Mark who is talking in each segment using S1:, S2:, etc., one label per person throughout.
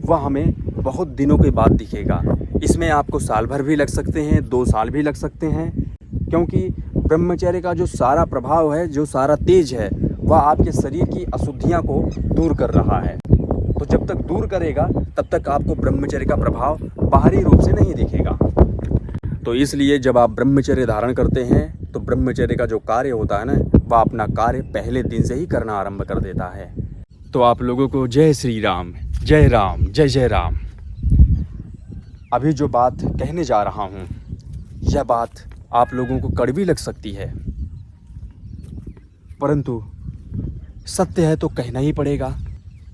S1: वह हमें बहुत दिनों के बाद दिखेगा। इसमें आपको साल भर भी लग सकते हैं, 2 साल भी लग सकते हैं, क्योंकि ब्रह्मचर्य का जो सारा प्रभाव है, जो सारा तेज है, वह आपके शरीर की अशुद्धियाँ को दूर कर रहा है। तो जब तक दूर करेगा तब तक आपको ब्रह्मचर्य का प्रभाव बाहरी रूप से नहीं दिखेगा। तो इसलिए जब आप ब्रह्मचर्य धारण करते हैं तो ब्रह्मचर्य का जो कार्य होता है ना, वह अपना कार्य पहले दिन से ही करना आरंभ कर देता है। तो आप लोगों को जय श्री राम, जय राम, जय जय राम। अभी जो बात कहने जा रहा हूँ, यह बात आप लोगों को कड़वी लग सकती है, परंतु सत्य है तो कहना ही पड़ेगा।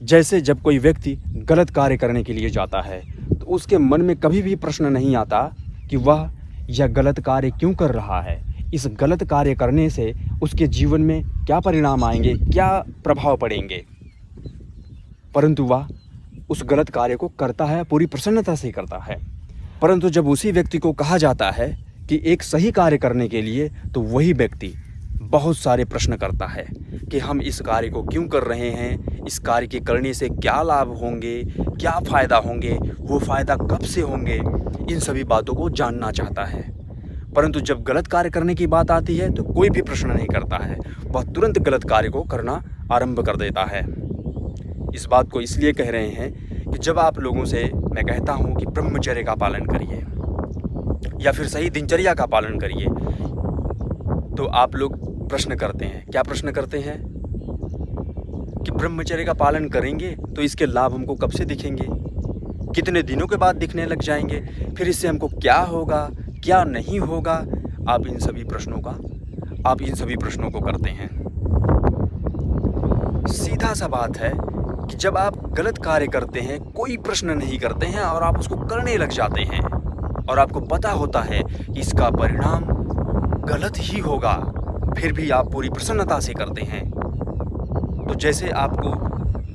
S1: जैसे जब कोई व्यक्ति गलत कार्य करने के लिए जाता है तो उसके मन में कभी भी प्रश्न नहीं आता कि वह यह गलत कार्य क्यों कर रहा है, इस गलत कार्य करने से उसके जीवन में क्या परिणाम आएंगे, क्या प्रभाव पड़ेंगे। परंतु वह उस गलत कार्य को करता है, पूरी प्रसन्नता से करता है। परंतु जब उसी व्यक्ति को कहा जाता है कि एक सही कार्य करने के लिए, तो वही व्यक्ति बहुत सारे प्रश्न करता है कि हम इस कार्य को क्यों कर रहे हैं, इस कार्य के करने से क्या लाभ होंगे, क्या फ़ायदा होंगे, वो फ़ायदा कब से होंगे, इन सभी बातों को जानना चाहता है। परंतु जब गलत कार्य करने की बात आती है तो कोई भी प्रश्न नहीं करता है, वह तुरंत गलत कार्य को करना आरंभ कर देता है। इस बात को इसलिए कह रहे हैं कि जब आप लोगों से मैं कहता हूँ कि ब्रह्मचर्य का पालन करिए या फिर सही दिनचर्या का पालन करिए, तो आप लोग प्रश्न करते हैं। क्या प्रश्न करते हैं कि ब्रह्मचर्य का पालन करेंगे तो इसके लाभ हमको कब से दिखेंगे, कितने दिनों के बाद दिखने लग जाएंगे, फिर इससे हमको क्या होगा, क्या नहीं होगा। आप इन सभी प्रश्नों को करते हैं। सीधा सा बात है कि जब आप गलत कार्य करते हैं, कोई प्रश्न नहीं करते हैं और आप उसको करने लग जाते हैं और आपको पता होता है कि इसका परिणाम गलत ही होगा, फिर भी आप पूरी प्रसन्नता से करते हैं। तो जैसे आपको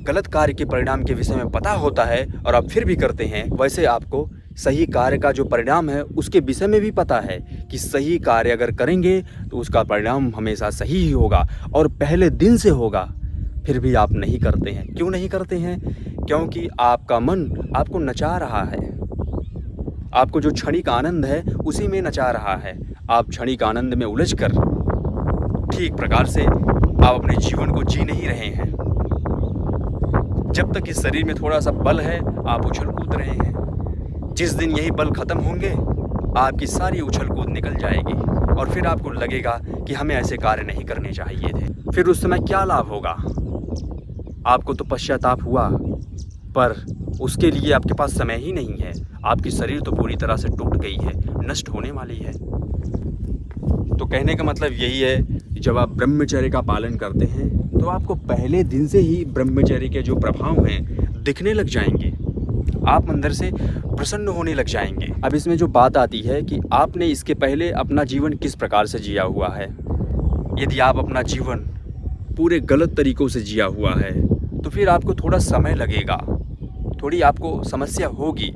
S1: गलत कार्य के परिणाम के विषय में पता होता है और आप फिर भी करते हैं, वैसे आपको सही कार्य का जो परिणाम है उसके विषय में भी पता है कि सही कार्य अगर करेंगे तो उसका परिणाम हमेशा सही ही होगा और पहले दिन से होगा, फिर भी आप नहीं करते हैं। क्यों नहीं करते हैं? क्योंकि आपका मन आपको नचा रहा है, आपको जो क्षणिक आनंद है उसी में नचा रहा है। आप क्षणिक आनंद में उलझकर ठीक प्रकार से आप अपने जीवन को जी नहीं रहे हैं। जब तक इस शरीर में थोड़ा सा बल है, आप उछल कूद रहे हैं। जिस दिन यही बल खत्म होंगे, आपकी सारी उछल कूद निकल जाएगी और फिर आपको लगेगा कि हमें ऐसे कार्य नहीं करने चाहिए थे। फिर उस समय क्या लाभ होगा? आपको तो पश्चाताप हुआ, पर उसके लिए आपके पास समय ही नहीं है। आपकी शरीर तो पूरी तरह से टूट गई है, नष्ट होने वाली है। तो कहने का मतलब यही है कि जब आप ब्रह्मचर्य का पालन करते हैं तो आपको पहले दिन से ही ब्रह्मचर्य के जो प्रभाव हैं दिखने लग जाएंगे। आप अंदर से प्रसन्न होने लग जाएंगे। अब इसमें जो बात आती है कि आपने इसके पहले अपना जीवन किस प्रकार से जिया हुआ है। यदि आप अपना जीवन पूरे गलत तरीक़ों से जिया हुआ है तो फिर आपको थोड़ा समय लगेगा, थोड़ी आपको समस्या होगी।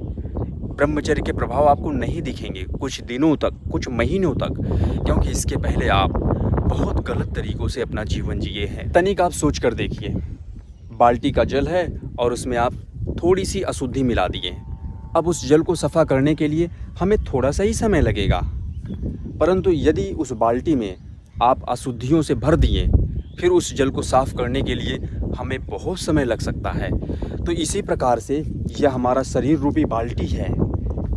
S1: ब्रह्मचर्य के प्रभाव आपको नहीं दिखेंगे कुछ दिनों तक, कुछ महीनों तक, क्योंकि इसके पहले आप बहुत गलत तरीक़ों से अपना जीवन जिए हैं। तनिक आप सोच कर देखिए, बाल्टी का जल है और उसमें आप थोड़ी सी अशुद्धि मिला दिए। अब उस जल को सफ़ा करने के लिए हमें थोड़ा सा ही समय लगेगा, परंतु यदि उस बाल्टी में आप अशुद्धियों से भर दिए, फिर उस जल को साफ़ करने के लिए हमें बहुत समय लग सकता है। तो इसी प्रकार से यह हमारा शरीर रूपी बाल्टी है।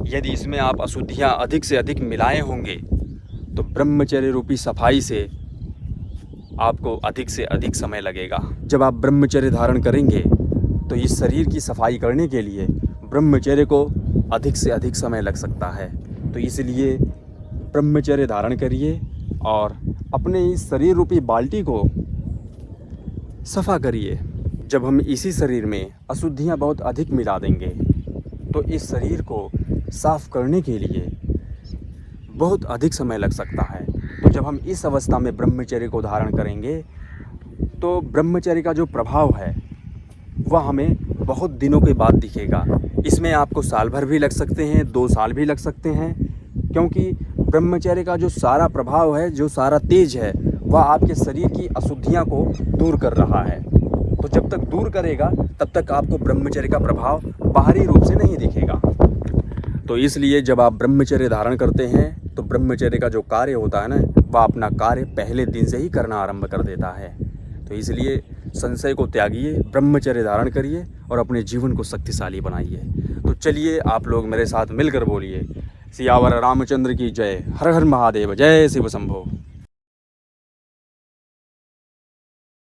S1: यदि इसमें आप अशुद्धियाँ अधिक से अधिक मिलाए होंगे तो ब्रह्मचर्य रूपी सफाई से आपको अधिक से अधिक समय लगेगा। जब आप ब्रह्मचर्य धारण करेंगे तो इस शरीर की सफाई करने के लिए ब्रह्मचर्य को अधिक से अधिक समय लग सकता है। तो इसलिए ब्रह्मचर्य धारण करिए और अपने इस शरीर रूपी बाल्टी को सफ़ा करिए। जब हम इसी शरीर में अशुद्धियाँ बहुत अधिक मिला देंगे तो इस शरीर को साफ़ करने के लिए बहुत अधिक समय लग सकता है। तो जब हम इस अवस्था में ब्रह्मचर्य को धारण करेंगे तो ब्रह्मचर्य का जो प्रभाव है वह हमें बहुत दिनों के बाद दिखेगा। इसमें आपको साल भर भी लग सकते हैं, 2 साल भी लग सकते हैं, क्योंकि ब्रह्मचर्य का जो सारा प्रभाव है, जो सारा तेज है, वह आपके शरीर की अशुद्धियाँ को दूर कर रहा है। तो जब तक दूर करेगा तब तक आपको ब्रह्मचर्य का प्रभाव बाहरी रूप से नहीं दिखेगा। तो इसलिए जब आप ब्रह्मचर्य धारण करते हैं तो ब्रह्मचर्य का जो कार्य होता है ना, वह अपना कार्य पहले दिन से ही करना आरंभ कर देता है। तो इसलिए संशय को त्यागिए, ब्रह्मचर्य धारण करिए और अपने जीवन को शक्तिशाली बनाइए। तो चलिए आप लोग मेरे साथ मिलकर बोलिए, सियावर रामचंद्र की जय, हर हर महादेव, जय शिव शंभो।